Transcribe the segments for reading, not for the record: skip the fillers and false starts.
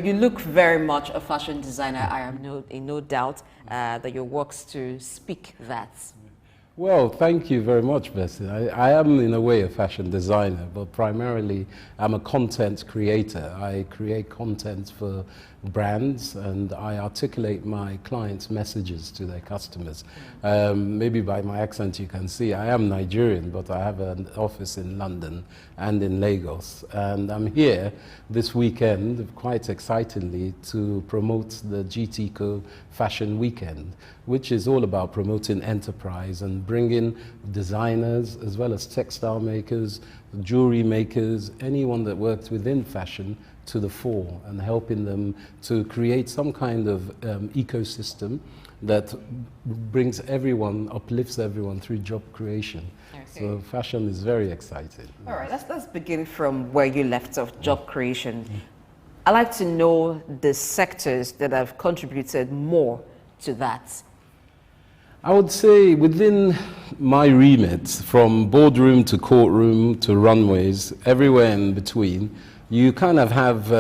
You look very much a fashion designer. I am in no doubt that your works to speak that. Well, thank you very much, Bessie. I am, in a way, a fashion designer, but primarily I'm a content creator. I create content for brands and I articulate my clients' messages to their customers. Maybe by my accent you can see I am Nigerian, but I have an office in London and in Lagos. And I'm here this weekend, quite excitingly, to promote the GTCO Fashion Weekend, which is all about promoting enterprise and bringing designers as well as textile makers, jewelry makers, anyone that works within fashion to the fore and helping them to create some kind of ecosystem that brings everyone, uplifts everyone through job creation. Okay. So fashion is very exciting. All right, let's begin from where you left off, job creation. I'd like to know the sectors that have contributed more to that. I would say within my remit, from boardroom to courtroom to runways, everywhere in between, you kind of have,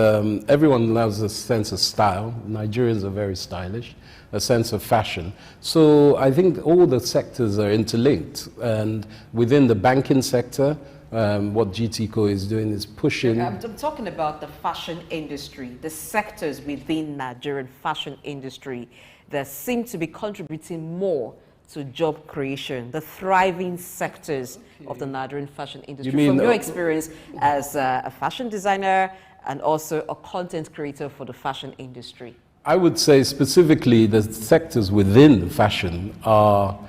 everyone loves a sense of style. Nigerians are very stylish, a sense of fashion. So I think all the sectors are interlinked. And within the banking sector, what GTCO is doing is pushing... I'm talking about the fashion industry, the sectors within Nigerian fashion industry that seem to be contributing more to job creation, the thriving sectors of the Nigerian fashion industry. From your experience as a fashion designer and also a content creator for the fashion industry? I would say specifically the sectors within fashion are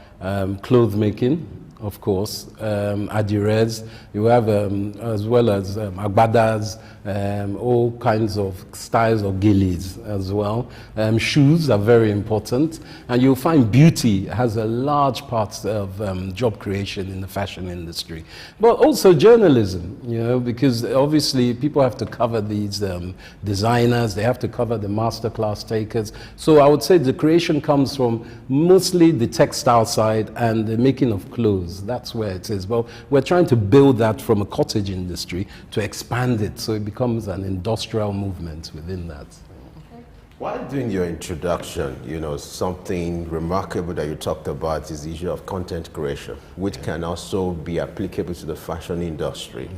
cloth making, of course, adires, you have as well as agbadas, all kinds of styles of gillies as well. Shoes are very important, and you'll find beauty has a large part of job creation in the fashion industry. But also journalism, you know, because obviously people have to cover these designers, they have to cover the masterclass takers. So I would say the creation comes from mostly the textile side and the making of clothes. That's where it is. But we're trying to build that from a cottage industry to expand it so it becomes an industrial movement within that. While doing your introduction, you know, something remarkable that you talked about is the issue of content creation, which can also be applicable to the fashion industry.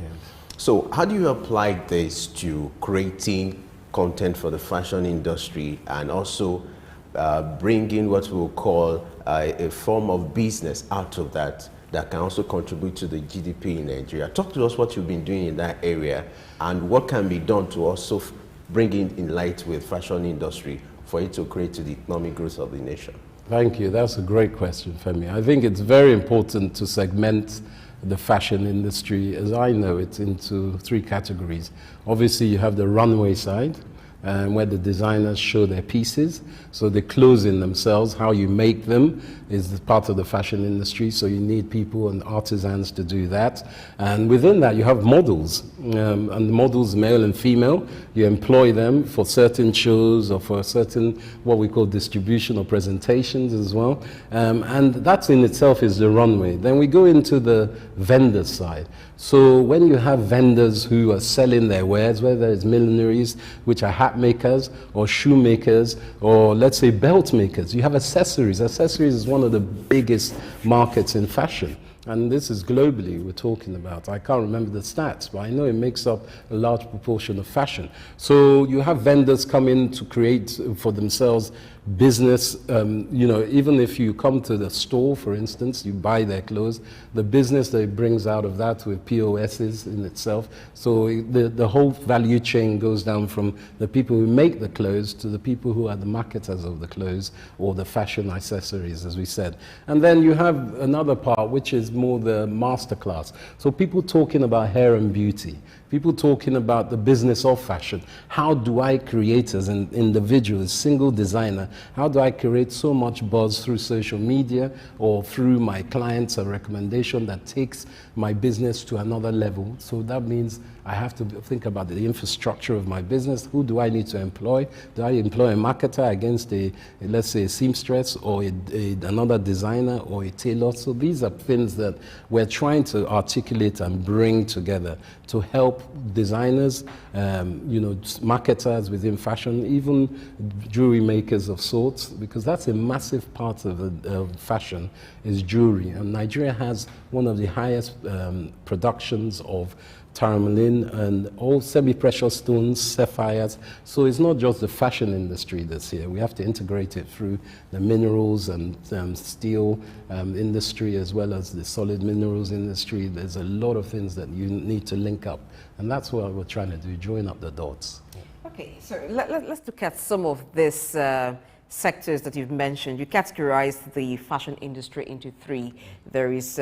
So how do you apply this to creating content for the fashion industry and also bringing what we'll call a form of business out of that can also contribute to the GDP in Nigeria? Talk to us what you've been doing in that area and what can be done to also bring in light with fashion industry for it to create to the economic growth of the nation. Thank you. That's a great question, Femi. I think it's very important to segment the fashion industry, as I know it, into three categories. Obviously, you have the runway side, where the designers show their pieces. So the clothing themselves, how you make them, is part of the fashion industry. So you need people and artisans to do that. And within that, you have models. And the models, male and female, you employ them for certain shows or for certain, what we call distribution or presentations as well. And that in itself is the runway. Then we go into the vendor side. So when you have vendors who are selling their wares, whether it's millineries, which are hat makers, or shoe makers, or let's say belt makers, you have accessories. Accessories is one of the biggest markets in fashion. And this is globally we're talking about. I can't remember the stats, but I know it makes up a large proportion of fashion. So you have vendors come in to create for themselves business. You know, even if you come to the store, for instance, you buy their clothes, the business that it brings out of that with POSs in itself. So the whole value chain goes down from the people who make the clothes to the people who are the marketers of the clothes or the fashion accessories, as we said. And then you have another part, which is more the masterclass. So people talking about hair and beauty, people talking about the business of fashion. How do I create as an individual, a single designer, how do I create so much buzz through social media or through my clients, a recommendation that takes my business to another level? So that means I have to think about the infrastructure of my business. Who do I need to employ? Do I employ a marketer against let's say, a seamstress, or another designer, or a tailor? So these are things that we're trying to articulate and bring together to help designers, marketers within fashion, even jewelry makers of sorts, because that's a massive part of fashion, is jewelry. And Nigeria has one of the highest productions of tourmaline and all semi-precious stones, sapphires. So it's not just the fashion industry that's here. We have to integrate it through the minerals and steel industry, as well as the solid minerals industry. There's a lot of things that you need to link up. And that's what we're trying to do, join up the dots. Okay, so let's look at some of these sectors that you've mentioned. You categorized the fashion industry into three. There is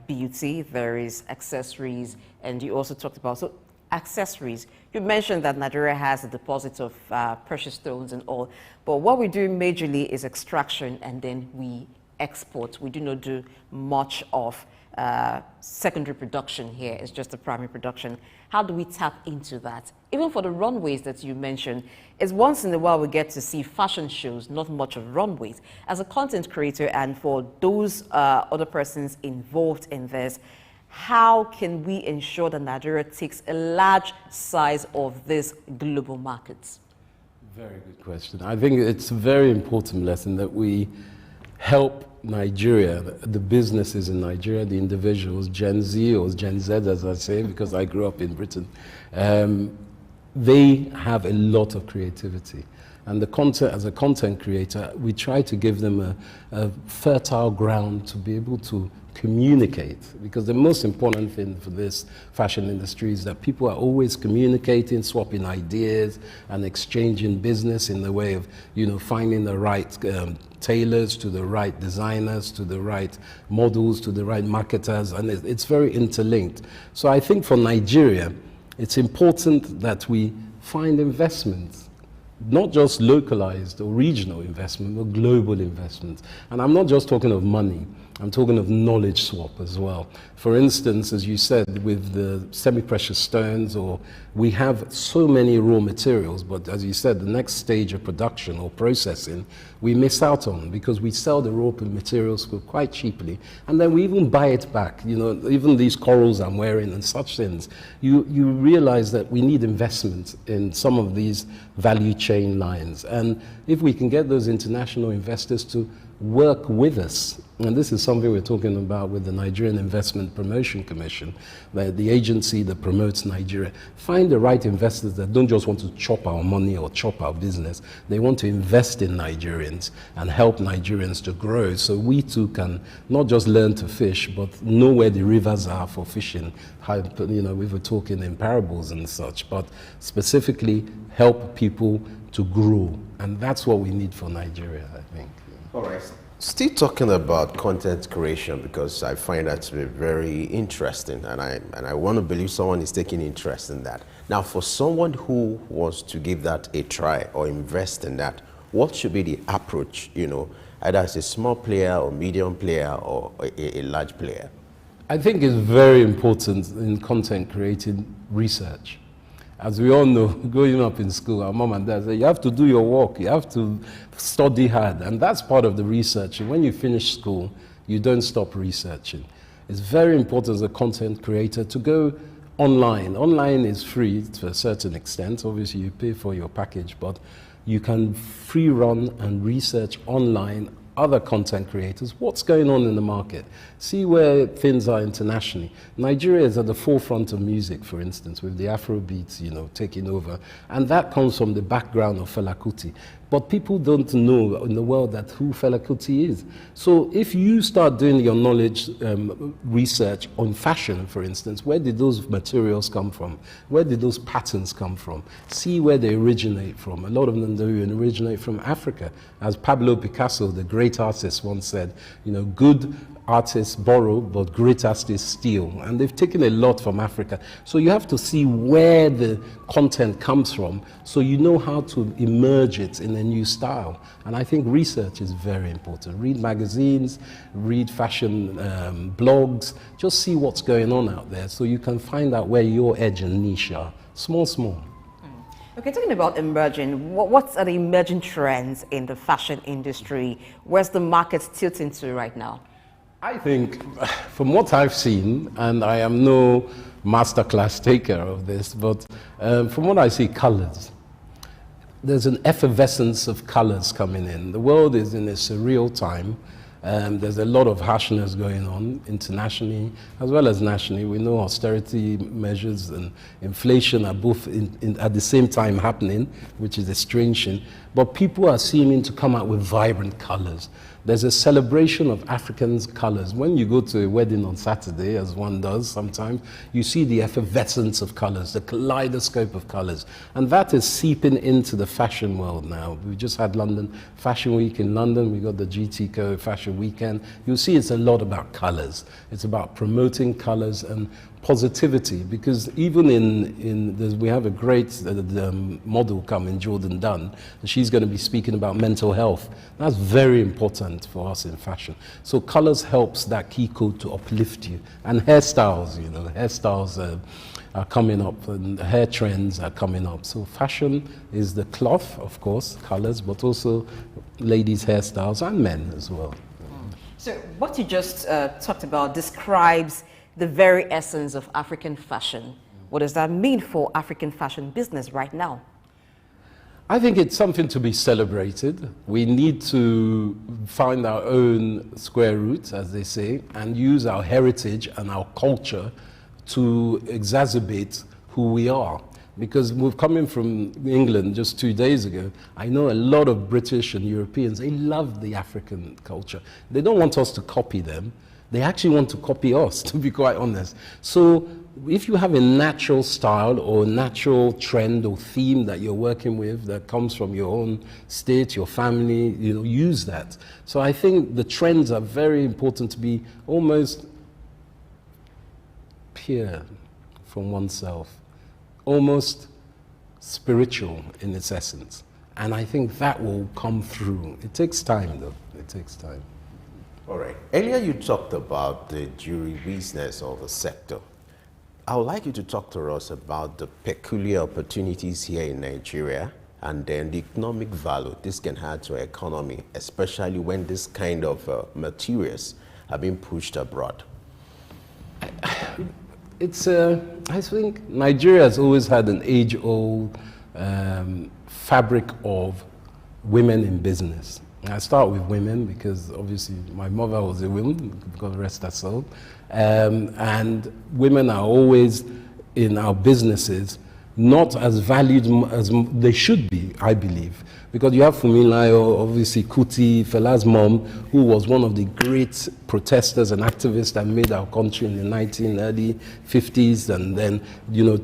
beauty, there is accessories, and you also talked about accessories. You mentioned that Nigeria has a deposit of precious stones and all, but what we do majorly is extraction, and then we export. We do not do much of secondary production here. It's just the primary production. How do we tap into that? Even for the runways that you mentioned, it's once in a while we get to see fashion shows, not much of runways. As a content creator, and for those other persons involved in this, how can we ensure that Nigeria takes a large size of these global markets? Very good question. I think it's a very important lesson that we help Nigeria, the businesses in Nigeria, the individuals, Gen Z or Gen Z, as I say, because I grew up in Britain, they have a lot of creativity. And the content, as a content creator, we try to give them a fertile ground to be able to communicate, because the most important thing for this fashion industry is that people are always communicating, swapping ideas and exchanging business in the way of, finding the right tailors to the right designers, to the right models, to the right marketers, and it's very interlinked. So I think for Nigeria, it's important that we find investments, not just localized or regional investment, but global investment. And I'm not just talking of money, I'm talking of knowledge swap as well. For instance, as you said, with the semi-precious stones, or we have so many raw materials, but as you said, the next stage of production or processing, we miss out on, because we sell the raw materials for quite cheaply, and then we even buy it back. Even these corals I'm wearing and such things, you realize that we need investment in some of these value chain lines. And if we can get those international investors to work with us, and this is something we're talking about with the Nigerian Investment Promotion Commission, the agency that promotes Nigeria. Find the right investors that don't just want to chop our money or chop our business. They want to invest in Nigerians and help Nigerians to grow, so we too can not just learn to fish, but know where the rivers are for fishing. We were talking in parables and such, but specifically help people to grow. And that's what we need for Nigeria, I think. All right. Still talking about content creation, because I find that to be very interesting, and I want to believe someone is taking interest in that. Now, for someone who wants to give that a try or invest in that, what should be the approach, either as a small player or medium player or a large player? I think it's very important in content creating research. As we all know, growing up in school, our mom and dad say, you have to do your work, you have to study hard, and that's part of the research. And when you finish school, you don't stop researching. It's very important as a content creator to go online. Online is free to a certain extent. Obviously, you pay for your package, but you can free run and research online other content creators, what's going on in the market, see where things are internationally. Nigeria is at the forefront of music, for instance, with the Afrobeats, taking over, and that comes from the background of Fela Kuti. But people don't know in the world who Fela Kuti is. So if you start doing your knowledge research on fashion, for instance, where did those materials come from? Where did those patterns come from? See where they originate from. A lot of them do originate from Africa. As Pablo Picasso, the great artist, once said, good artists borrow, but great artists steal. And they've taken a lot from Africa. So you have to see where the content comes from, so you know how to emerge it in a new style. And I think research is very important. Read magazines, read fashion blogs, just see what's going on out there so you can find out where your edge and niche are. Small, small. Okay, talking about emerging, what are the emerging trends in the fashion industry? Where's the market tilting to right now? I think, from what I've seen, and I am no masterclass taker of this, but from what I see, colors. There's an effervescence of colors coming in. The world is in a surreal time. There's a lot of harshness going on internationally as well as nationally. We know austerity measures and inflation are both at the same time happening, which is a strange thing. But people are seeming to come out with vibrant colors. There's a celebration of African colors. When you go to a wedding on Saturday, as one does sometimes, you see the effervescence of colors, the kaleidoscope of colors. And that is seeping into the fashion world now. We just had London Fashion Week in London. We got the GT Fashion Weekend. You'll see it's a lot about colors. It's about promoting colors and positivity, because even we have a great model coming, Jordan Dunn, and she's going to be speaking about mental health. That's very important for us in fashion. So colors helps that key code to uplift you. And hairstyles, hairstyles are coming up, and hair trends are coming up. So fashion is the cloth, of course, colors, but also ladies' hairstyles and men as well. So what you just talked about describes the very essence of African fashion. What does that mean for African fashion business right now? I think it's something to be celebrated. We need to find our own square roots, as they say, and use our heritage and our culture to exacerbate who we are. Because we're coming from England just 2 days ago. I know a lot of British and Europeans, they love the African culture. They don't want us to copy them. They actually want to copy us, to be quite honest. So if you have a natural style or a natural trend or theme that you're working with that comes from your own state, your family, use that. So I think the trends are very important to be almost pure from oneself, almost spiritual in its essence. And I think that will come through. It takes time, though. It takes time. All right. Earlier you talked about the jewelry business or the sector. I would like you to talk to us about the peculiar opportunities here in Nigeria and then the economic value this can add to our economy, especially when this kind of materials are being pushed abroad. I think Nigeria has always had an age-old fabric of women in business. I start with women because obviously my mother was a woman, God rest her soul. And women are always in our businesses not as valued as they should be, I believe. Because you have Funmilayo, obviously Kuti, Fela's mom, who was one of the great protesters and activists that made our country in the early 50s, and then,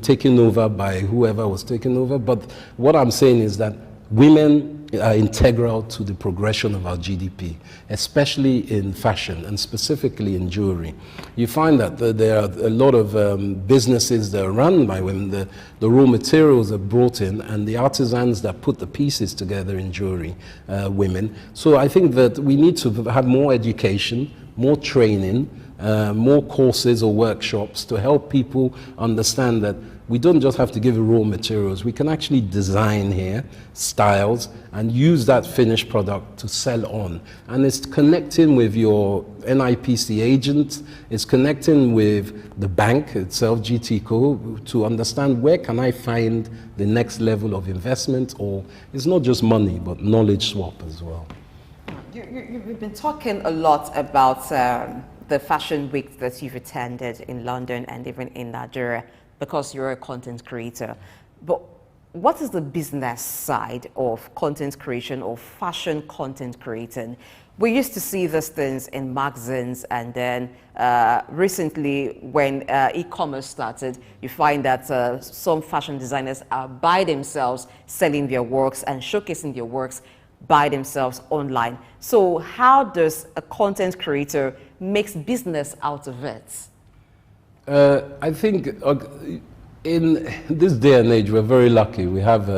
taken over by whoever was taken over. But what I'm saying is that women are integral to the progression of our GDP, especially in fashion and specifically in jewelry. You find that there are a lot of businesses that are run by women. The raw materials are brought in, and the artisans that put the pieces together in jewelry, women. So I think that we need to have more education, more training, more courses or workshops to help people understand that we don't just have to give raw materials. We can actually design here styles and use that finished product to sell on. And it's connecting with your NIPC agent. It's connecting with the bank itself, GTCO, to understand where can I find the next level of investment, or it's not just money, but knowledge swap as well. You've been talking a lot about the fashion week that you've attended in London and even in Nigeria, because you're a content creator. But what is the business side of content creation or fashion content creating? We used to see these things in magazines, and then recently when e-commerce started, you find that some fashion designers are by themselves selling their works and showcasing their works by themselves online. So how does a content creator make business out of it? I think in this day and age, we're very lucky. We have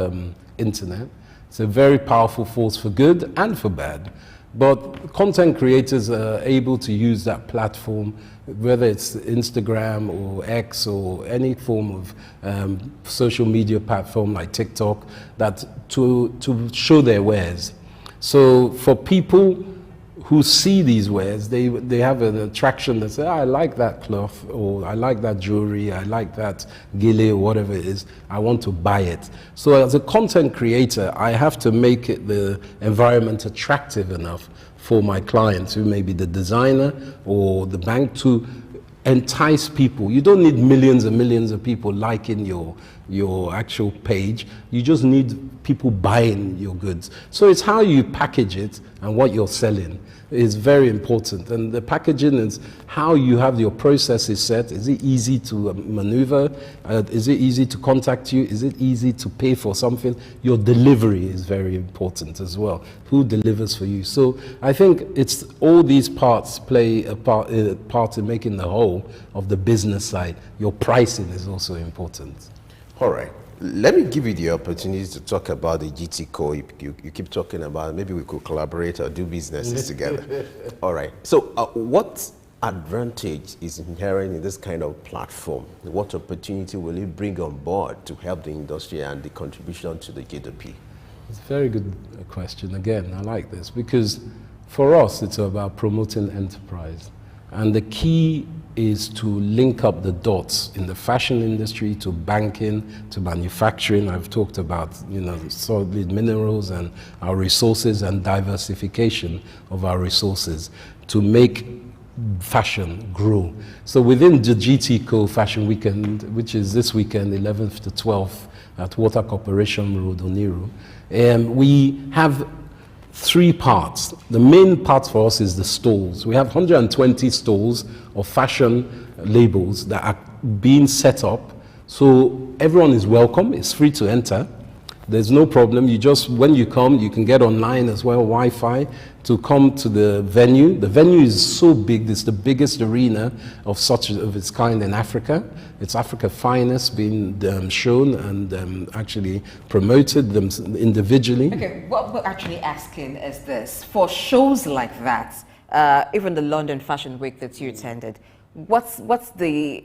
internet. It's a very powerful force for good and for bad. But content creators are able to use that platform, whether it's Instagram or X or any form of social media platform like TikTok, that to show their wares. So for people who see these wares, they have an attraction that say, I like that cloth, or I like that jewelry, I like that gele, or whatever it is, I want to buy it. So as a content creator, I have to make the environment attractive enough for my clients, who may be the designer or the bank, to entice people. You don't need millions and millions of people liking your actual page. You just need people buying your goods. So it's how you package it and what you're selling is very important. And the packaging is how you have your processes set. Is it easy to maneuver? Is it easy to contact you? Is it easy to pay for something? Your delivery is very important as well. Who delivers for you? So I think it's all these parts play a part in making the whole of the business side. Your pricing is also important. All right. Let me give you the opportunity to talk about the GT Core. You keep talking about maybe we could collaborate or do businesses together. All right. So what advantage is inherent in this kind of platform? What opportunity will it bring on board to help the industry and the contribution to the GDP? It's a very good question. Again, I like this because for us, it's about promoting enterprise. And the key is to link up the dots in the fashion industry to banking to manufacturing. I've talked about solid minerals and our resources and diversification of our resources to make fashion grow. So within the GT Co Fashion Weekend, which is this weekend, 11th to 12th at Water Corporation Road, Oniru, we have three parts. The main part for us is the stalls. We have 120 stalls of fashion labels that are being set up. So everyone is welcome. It's free to enter. There's no problem. You just, when you come, you can get online as well, Wi-Fi, to come to the venue. The venue is so big. It's the biggest arena of its kind in Africa. It's Africa's finest being shown and actually promoted them individually. Okay, what we're actually asking is this. For shows like that, even the London Fashion Week that you attended, what's the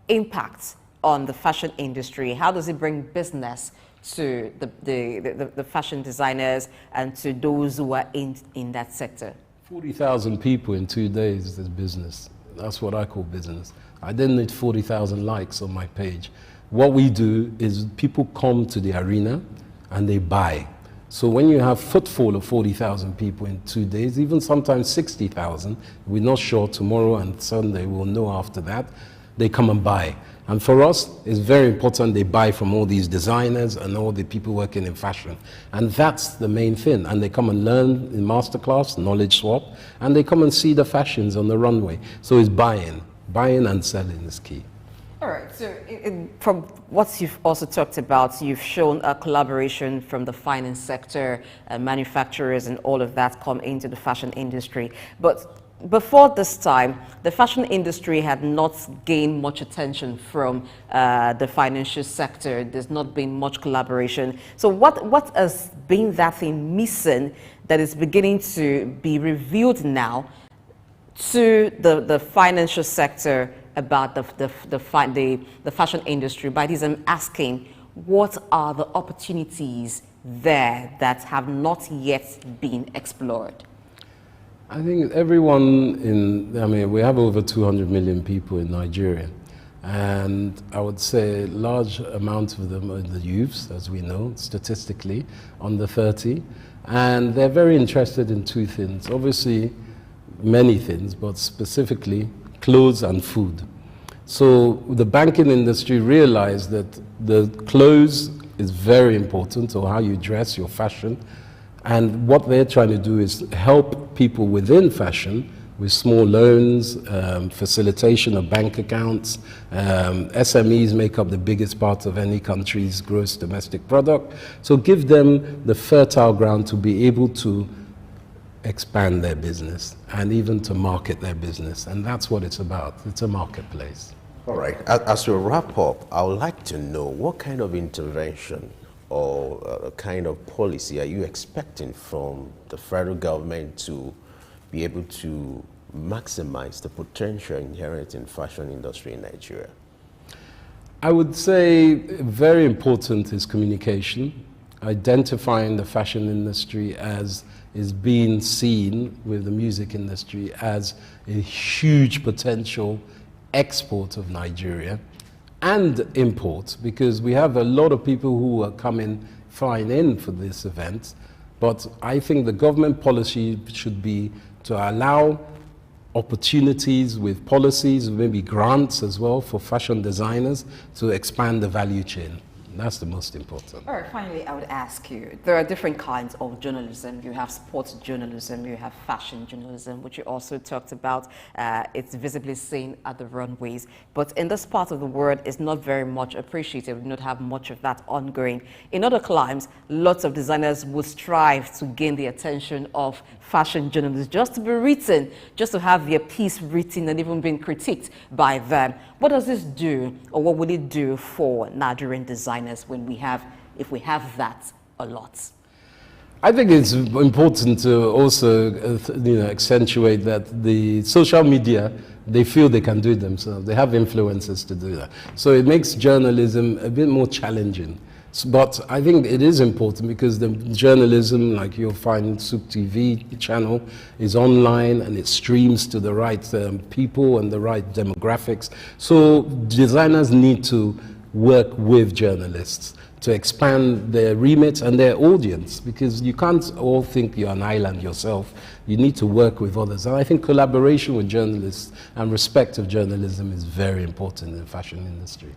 impact on the fashion industry? How does it bring business to the fashion designers and to those who are in that sector? 40,000 people in 2 days is business. That's what I call business. I didn't need 40,000 likes on my page. What we do is people come to the arena and they buy. So when you have footfall of 40,000 people in 2 days, even sometimes 60,000, we're not sure tomorrow and Sunday, we'll know after that, they come and buy. And for us, it's very important they buy from all these designers and all the people working in fashion. And that's the main thing. And they come and learn in masterclass, knowledge swap, and they come and see the fashions on the runway. So it's buying. Buying and selling is key. All right, so from what you've also talked about, you've shown a collaboration from the finance sector, manufacturers and all of that come into the fashion industry. But before this time, the fashion industry had not gained much attention from the financial sector. There's not been much collaboration. So what has been that thing missing that is beginning to be revealed now to the financial sector about the fashion industry? By this, I'm asking, what are the opportunities there that have not yet been explored? I think everyone we have over 200 million people in Nigeria. And I would say a large amount of them are the youths, as we know, statistically, under 30. And they're very interested in two things. Obviously, many things, but specifically clothes and food. So the banking industry realized that the clothes is very important, or how you dress, your fashion. And what they're trying to do is help people within fashion with small loans, facilitation of bank accounts. SMEs make up the biggest part of any country's gross domestic product. So give them the fertile ground to be able to expand their business and even to market their business. And that's what it's about. It's a marketplace. All right. As we wrap up, I would like to know what kind of intervention or a kind of policy are you expecting from the federal government to be able to maximize the potential inherent in fashion industry in Nigeria? I would say very important is communication, identifying the fashion industry as is being seen with the music industry as a huge potential export of Nigeria and import, because we have a lot of people who are coming flying in for this event. But I think the government policy should be to allow opportunities with policies, maybe grants as well for fashion designers to expand the value chain. That's the most important. All right, finally, I would ask you, there are different kinds of journalism. You have sports journalism, you have fashion journalism, which you also talked about. It's visibly seen at the runways. But in this part of the world, it's not very much appreciated. We do not have much of that ongoing. In other climes, lots of designers would strive to gain the attention of fashion journalists, just to be written, just to have their piece written and even being critiqued by them. What does this do, or what will it do for Nigerian designers when we have, if we have that a lot? I think it's important to also accentuate that the social media, they feel they can do it themselves. They have influences to do that. So it makes journalism a bit more challenging. But I think it is important because the journalism, like you'll find Soup TV channel, is online and it streams to the right people and the right demographics. So designers need to work with journalists to expand their remit and their audience, because you can't all think you're an island yourself. You need to work with others. And I think collaboration with journalists and respect of journalism is very important in the fashion industry.